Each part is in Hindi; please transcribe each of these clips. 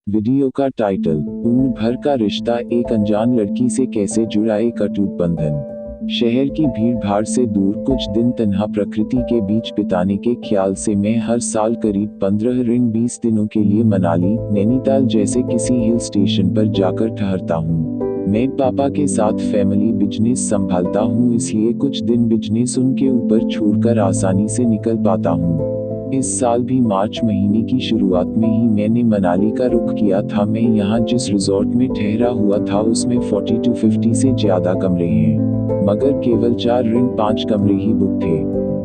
वीडियो का टाइटल, उम्र भर का रिश्ता एक अनजान लड़की से कैसे जुड़ा एक अटूट बंधन। शहर की भीड़ भाड़ से दूर कुछ दिन तन्हा प्रकृति के बीच बिताने के ख्याल से मैं हर साल करीब 15-20 दिनों के लिए मनाली, नैनीताल जैसे किसी हिल स्टेशन पर जाकर ठहरता हूँ। मैं पापा के साथ फैमिली बिजनेस संभालता हूँ, इसलिए कुछ दिन बिजनेस उनके ऊपर छोड़कर आसानी से निकल पाता हूँ। इस साल भी मार्च महीने की शुरुआत में ही मैंने मनाली का रुख किया था। मैं यहाँ जिस रिजॉर्ट में ठहरा हुआ था उसमें 40-50 से ज्यादा कमरे हैं, मगर केवल 4-5 कमरे ही बुक थे।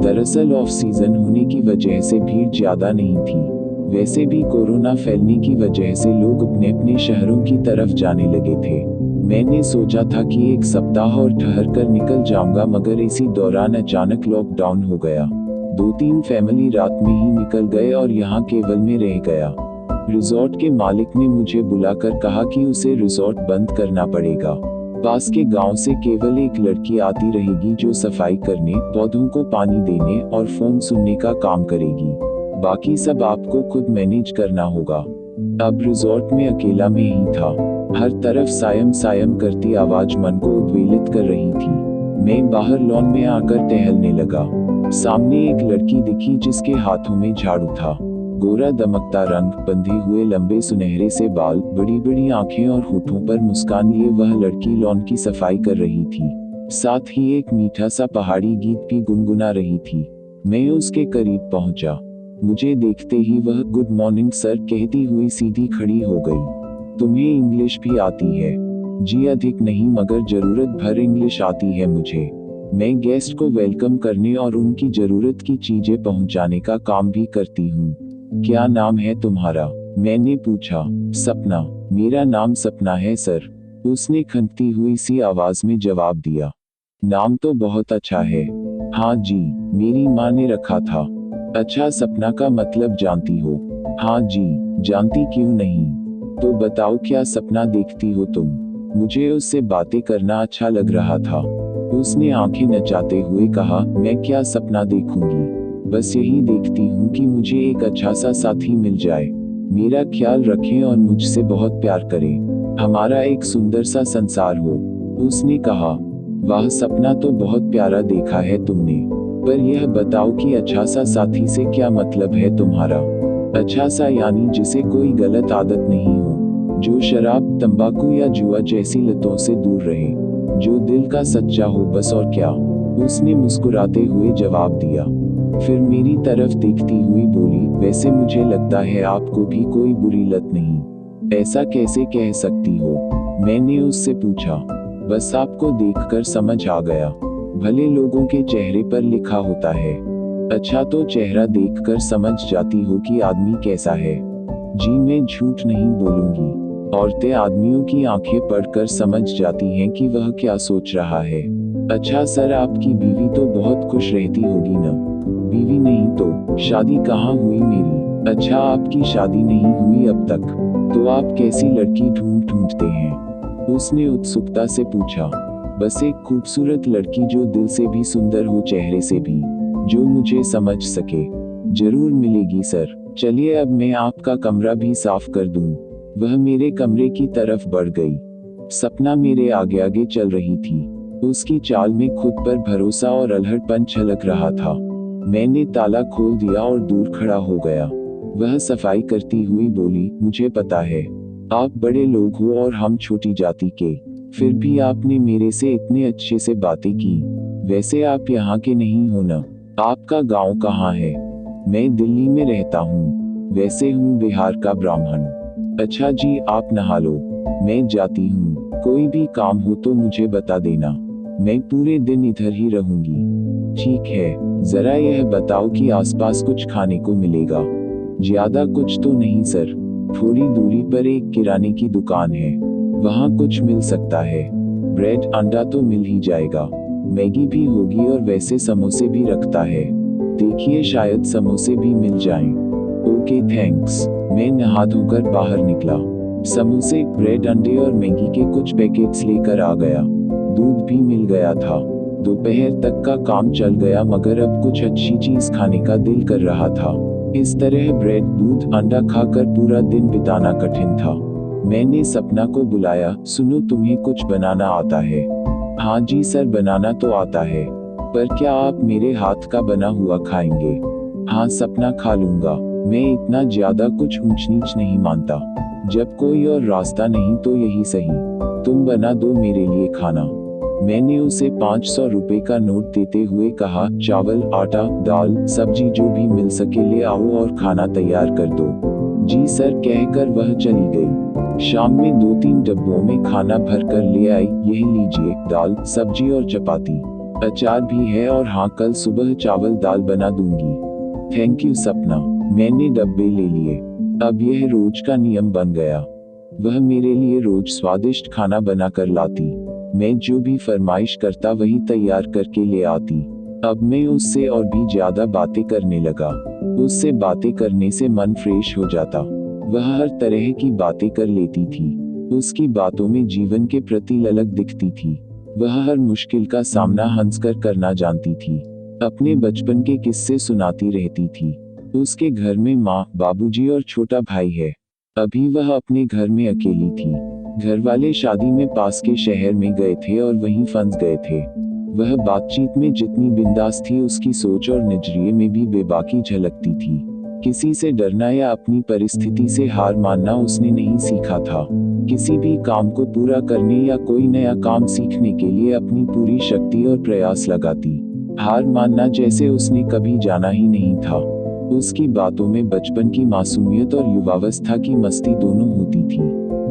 दरअसल ऑफ सीजन होने की वजह से भीड़ ज्यादा नहीं थी। वैसे भी कोरोना फैलने की वजह से लोग अपने अपने शहरों की तरफ जाने लगे थे। मैंने सोचा था कि एक सप्ताह और ठहर कर निकल जाऊंगा, मगर इसी दौरान अचानक लॉकडाउन हो गया। 2-3 फैमिली रात में ही निकल गए और यहाँ केवल मैं रह गया। रिजॉर्ट के मालिक ने मुझे बुलाकर कहा कि उसे रिजॉर्ट बंद करना पड़ेगा। पास के गांव से केवल एक लड़की आती रहेगी जो सफाई करने, पौधों को पानी देने और फोन सुनने का काम करेगी। बाकी सब आपको खुद मैनेज करना होगा। अब रिजॉर्ट में अकेला मैं ही था। हर तरफ सायम सायम करती आवाज मन को उद्वेलित कर रही थी। मैं बाहर लॉन में आकर टहलने लगा। सामने एक लड़की दिखी जिसके हाथों में झाड़ू था। गोरा दमकता रंग, बंधे हुए लंबे सुनहरे से बाल, बड़ी बड़ी आंखें और होठों पर मुस्कान लिए वह लड़की लॉन की सफाई कर रही थी। साथ ही एक मीठा सा पहाड़ी गीत भी गुनगुना रही थी। मैं उसके करीब पहुंचा। मुझे देखते ही वह गुड मॉर्निंग सर कहती हुई सीधी खड़ी हो गई। तुम्हें इंग्लिश भी आती है? जी अधिक नहीं, मगर जरूरत भर इंग्लिश आती है मुझे। मैं गेस्ट को वेलकम करने और उनकी जरूरत की चीजें पहुंचाने का काम भी करती हूँ। क्या नाम है तुम्हारा? मैंने पूछा। सपना। मेरा नाम सपना है सर, उसने खनकती हुई सी आवाज में जवाब दिया। नाम तो बहुत अच्छा है। हाँ जी, मेरी माँ ने रखा था। अच्छा, सपना का मतलब जानती हो? हाँ जी, जानती क्यों नहीं। तो बताओ, क्या सपना देखती हो तुम? मुझे उससे बातें करना अच्छा लग रहा था। उसने आंखें नचाते हुए कहा, मैं क्या सपना देखूंगी, बस यही देखती हूँ कि मुझे एक अच्छा सा साथी मिल जाए, मेरा ख्याल रखे और मुझसे बहुत प्यार करे, हमारा एक सुंदर सा संसार हो। उसने कहा। वाह सपना, तो बहुत प्यारा देखा है तुमने, पर यह बताओ कि अच्छा सा साथी से क्या मतलब है तुम्हारा? अच्छा सा यानी जिसे कोई गलत आदत नहीं हो, जो शराब, तंबाकू या जुआ जैसी लतों से दूर रहे, जो दिल का सच्चा हो, बस और क्या। उसने मुस्कुराते हुए जवाब दिया। फिर मेरी तरफ देखती हुई बोली, वैसे मुझे लगता है आपको भी कोई बुरी लत नहीं। ऐसा कैसे कह सकती हो? मैंने उससे पूछा। बस आपको देखकर समझ आ गया। भले लोगों के चेहरे पर लिखा होता है। अच्छा, तो चेहरा देखकर समझ जाती हो कि आदमी कैसा है? जी मैं झूठ नहीं बोलूंगी। औरतें आदमियों की आंखें पढ़कर समझ जाती हैं कि वह क्या सोच रहा है। अच्छा सर, आपकी बीवी तो बहुत खुश रहती होगी ना? बीवी नहीं तो शादी कहाँ हुई मेरी? अच्छा, आपकी शादी नहीं हुई अब तक? तो आप कैसी लड़की ढूंढते हैं? उसने उत्सुकता से पूछा। बस एक खूबसूरत लड़की जो दिल से भी सुंदर हो, चेहरे से भी, जो मुझे समझ सके। जरूर मिलेगी सर। चलिए अब मैं आपका कमरा भी साफ कर दूं। वह मेरे कमरे की तरफ बढ़ गई। सपना मेरे आगे आगे चल रही थी। उसकी चाल में खुद पर भरोसा और अल्हड़पन झलक रहा था। मैंने ताला खोल दिया और दूर खड़ा हो गया। वह सफाई करती हुई बोली, मुझे पता है आप बड़े लोग हो और हम छोटी जाति के, फिर भी आपने मेरे से इतने अच्छे से बातें की। वैसे आप यहाँ के नहीं हो ना? आपका गांव कहाँ है? मैं दिल्ली में रहता हूँ। वैसे हूँ बिहार का ब्राह्मण। अच्छा जी, आप नहा लो, मैं जाती हूँ। कोई भी काम हो तो मुझे बता देना, मैं पूरे दिन इधर ही रहूंगी। ठीक है, जरा यह बताओ कि आसपास कुछ खाने को मिलेगा? ज्यादा कुछ तो नहीं सर, थोड़ी दूरी पर एक किराने की दुकान है, वहाँ कुछ मिल सकता है। ब्रेड अंडा तो मिल ही जाएगा, मैगी भी होगी और वैसे समोसे भी रखता है। देखिए शायद समोसे भी मिल जाएं। Okay thanks. मैं नहा धोकर बाहर निकला। समोसे, ब्रेड, अंडे और मैगी के कुछ पैकेट्स लेकर आ गया। दूध भी मिल गया था। दोपहर तक का काम चल गया, मगर अब कुछ अच्छी चीज खाने का दिल कर रहा था। इस तरह ब्रेड, दूध, अंडा खाकर पूरा दिन बिताना कठिन था। मैंने सपना को बुलाया, सुनो तुम्हें कुछ बनाना आता है? हाँ जी सर, बनाना तो आता है, पर क्या आप मेरे हाथ का बना हुआ खाएंगे? हाँ सपना, खा लूंगा। मैं इतना ज्यादा कुछ ऊंच नीच नहीं मानता। जब कोई और रास्ता नहीं तो यही सही, तुम बना दो मेरे लिए खाना। मैंने उसे 500 रुपए का नोट देते हुए कहा, चावल, आटा, दाल, सब्जी जो भी मिल सके ले आओ और खाना तैयार कर दो। जी सर कहकर वह चली गई। शाम में 2-3 डब्बों में खाना भर कर ले आई। यह लीजिए, दाल, सब्जी और चपाती, अचार भी है, और हाँ कल सुबह चावल दाल बना दूंगी। थैंक यू सपना। मैंने डब्बे ले लिए। अब यह रोज का नियम बन गया। वह मेरे लिए रोज स्वादिष्ट खाना बना कर लाती। मैं जो भी फरमाइश करता वही तैयार करके ले आती। अब मैं उससे और भी ज्यादा बातें करने लगा। उससे बातें करने से मन फ्रेश हो जाता। वह हर तरह की बातें कर लेती थी। उसकी बातों में जीवन के प्रति ललक दिखती थी। वह हर मुश्किल का सामना हंसकर करना जानती थी। अपने बचपन के किस्से सुनाती रहती थी। उसके घर में माँ, बाबूजी और छोटा भाई है। अभी वह अपने घर में अकेली थी। घर वाले शादी में पास के शहर में गए थे और वहीं फंस गए थे। वह बातचीत में जितनी बिंदास थी, उसकी सोच और नजरिए में भी बेबाकी झलकती थी। किसी से डरना या अपनी परिस्थिति से हार मानना उसने नहीं सीखा था। किसी भी काम को पूरा करने या कोई नया काम सीखने के लिए अपनी पूरी शक्ति और प्रयास लगाती। हार मानना जैसे उसने कभी जाना ही नहीं था। उसकी बातों में बचपन की मासूमियत और युवावस्था की मस्ती दोनों होती थी।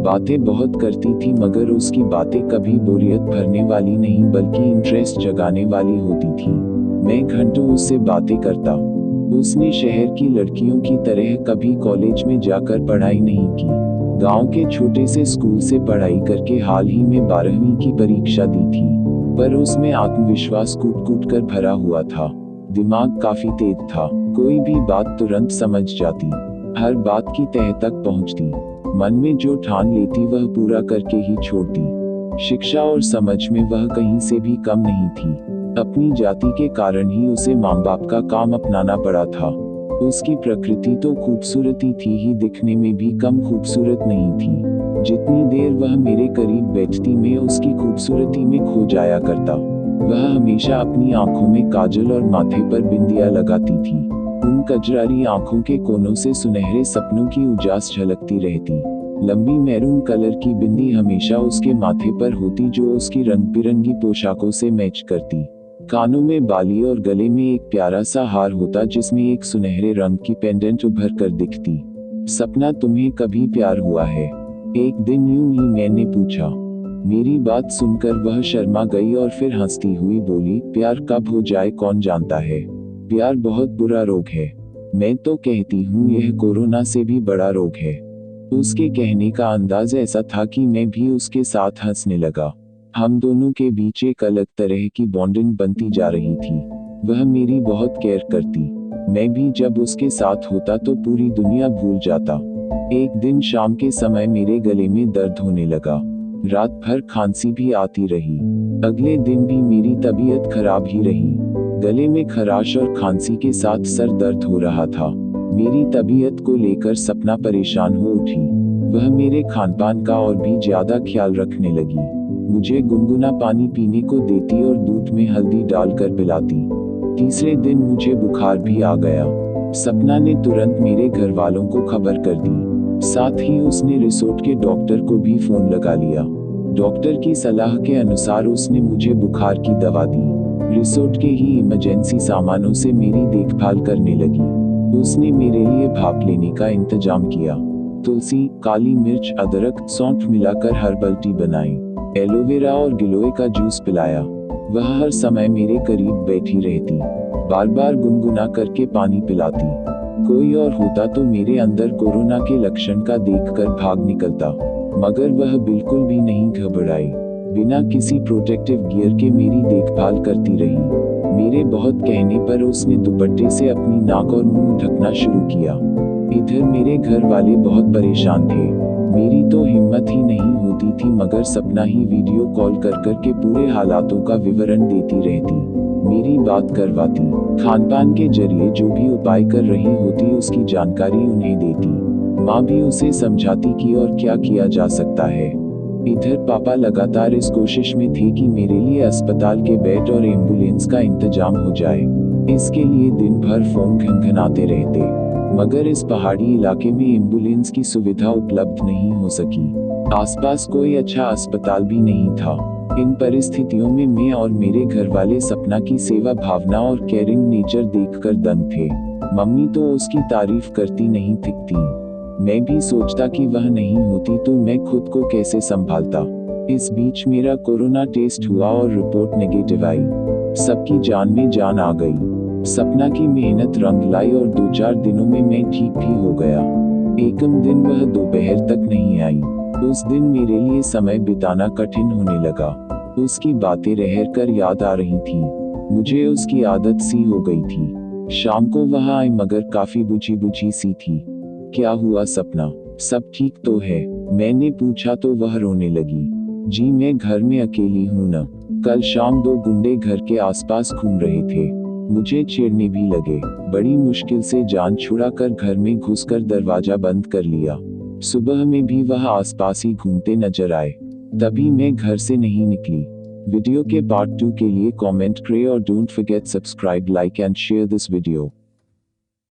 बातें बहुत करती थी, मगर उसकी बातें कभी बोरियत भरने वाली नहीं बल्कि इंटरेस्ट जगाने वाली होती थी। मैं घंटों उससे बातें करता। उसने शहर की लड़कियों की तरह कभी कॉलेज में जाकर पढ़ाई नहीं की। गांव के छोटे से स्कूल से पढ़ाई करके हाल ही में 12वीं की परीक्षा दी थी, पर उसमें आत्मविश्वास कूट कूट कर भरा हुआ था। दिमाग काफी तेज था। कोई भी बात तुरंत समझ जाती, हर बात की तह तक पहुंचती। मन में जो ठान लेती वह पूरा करके ही छोड़ती। शिक्षा और समझ में वह कहीं से भी कम नहीं थी। अपनी जाति के कारण ही उसे माँ बाप का काम अपनाना पड़ा था। उसकी प्रकृति तो खूबसूरती थी ही, दिखने में भी कम खूबसूरत नहीं थी। जितनी देर वह मेरे करीब बैठती, मैं उसकी खूबसूरती में खो जाया करता। वह हमेशा अपनी आंखों में काजल और माथे पर बिंदिया लगाती थी। उन कजरारी आंखों के कोनों से सुनहरे सपनों की उजास झलकती रहती। लंबी मैरून कलर की बिंदी हमेशा उसके माथे पर होती, जो उसकी रंग बिरंगी पोशाकों से मैच करती। कानों में बाली और गले में एक प्यारा सा हार होता, जिसमें एक सुनहरे रंग की पेंडेंट उभर कर दिखती। सपना, तुम्हें कभी प्यार हुआ है? एक दिन यूं ही मैंने पूछा। मेरी बात सुनकर वह शर्मा गई और फिर हंसती हुई बोली, प्यार कब हो जाए कौन जानता है। प्यार बहुत बुरा रोग है। मैं तो कहती हूँ यह कोरोना से भी बड़ा रोग है। उसके कहने का अंदाज ऐसा था कि मैं भी उसके साथ हंसने लगा। हम दोनों के बीच एक अलग तरह की बॉन्डिंग बनती जा रही थी। वह मेरी बहुत केयर करती। मैं भी जब उसके साथ होता तो पूरी दुनिया भूल जाता। एक दिन शाम के समय मेरे गले में दर्द होने लगा। रात भर खांसी भी आती रही। अगले दिन भी मेरी तबीयत खराब ही रही। गले में खराश और खांसी के साथ सर दर्द हो रहा था। मेरी तबीयत को लेकर सपना परेशान हो उठी। वह मेरे खानपान का और भी ज्यादा ख्याल रखने लगी। मुझे गुनगुना पानी पीने को देती और दूध में हल्दी डालकर पिलाती। तीसरे दिन मुझे बुखार भी आ गया। सपना ने तुरंत मेरे घर वालों को खबर कर दी। साथ ही उसने रिसोर्ट के डॉक्टर को भी फोन लगा लिया। डॉक्टर की सलाह के अनुसार उसने मुझे बुखार की दवा दी। रिसोर्ट के ही इमरजेंसी सामानों से मेरी देखभाल करने लगी। उसने मेरे लिए भाप लेने का इंतजाम किया। तुलसी, काली मिर्च, अदरक, सौंठ मिलाकर हर्बल टी बनाई। एलोवेरा और गिलोय का जूस पिलाया। वह हर समय मेरे करीब बैठी रहती, बार बार गुनगुना करके पानी पिलाती। कोई और होता तो मेरे अंदर कोरोना के लक्षण का देखकर भाग निकलता, मगर वह बिल्कुल भी नहीं घबराई। बिना किसी प्रोटेक्टिव गियर के मेरी देखभाल करती रही। मेरे बहुत कहने पर उसने दुपट्टे से अपनी नाक और मुंह ढकना शुरू किया। इधर मेरे घर वाले बहुत परेशान थे। मेरी तो हिम्मत ही नहीं होती थी, मगर सपना ही वीडियो कॉल कर कर के पूरे हालातों का विवरण देती रहती। मेरी बात करवाती, खानपान के जरिए जो भी उपाय कर रही होती उसकी जानकारी उन्हें देती। माँ भी उसे समझाती कि और क्या किया जा सकता है। इधर पापा लगातार इस कोशिश में थे कि मेरे लिए अस्पताल के बेड और एम्बुलेंस का इंतजाम हो जाए। इसके लिए दिन भर फोन घनघनाते रहते, मगर इस पहाड़ी इलाके में एम्बुलेंस की सुविधा उपलब्ध नहीं हो सकी। आसपास कोई अच्छा अस्पताल भी नहीं था। इन परिस्थितियों में मैं और मेरे घर वाले सपना की सेवा भावना और केयरिंग नेचर देखकर दंग थे। मम्मी तो उसकी तारीफ करती नहीं थकती। मैं भी सोचता कि वह नहीं होती तो मैं खुद को कैसे संभालता। इस बीच मेरा कोरोना टेस्ट हुआ और रिपोर्ट नेगेटिव आई। सबकी जान में जान आ गई। सपना की मेहनत रंग लाई और 2-4 दिनों में मैं ठीक भी हो गया। एकम दिन वह दोपहर तक नहीं आई। उस दिन मेरे लिए समय बिताना कठिन होने लगा। उसकी बातें रह कर याद आ रही थी। मुझे उसकी आदत सी हो गई थी। शाम को वह आई मगर काफी बुझी बुझी सी थी। क्या हुआ सपना, सब ठीक तो है? मैंने पूछा तो वह रोने लगी। जी मैं घर में अकेली हूँ न। कल शाम 2 गुंडे घर के आसपास घूम रहे थे। मुझे छेड़ने भी लगे। बड़ी मुश्किल से जान छुड़ाकर घर में घुसकर दरवाजा बंद कर लिया। सुबह में भी वह आसपास ही घूमते नजर आए। तभी मैं घर से नहीं निकली। वीडियो के पार्ट 2 के लिए कमेंट करें और don't forget subscribe, like and share this video.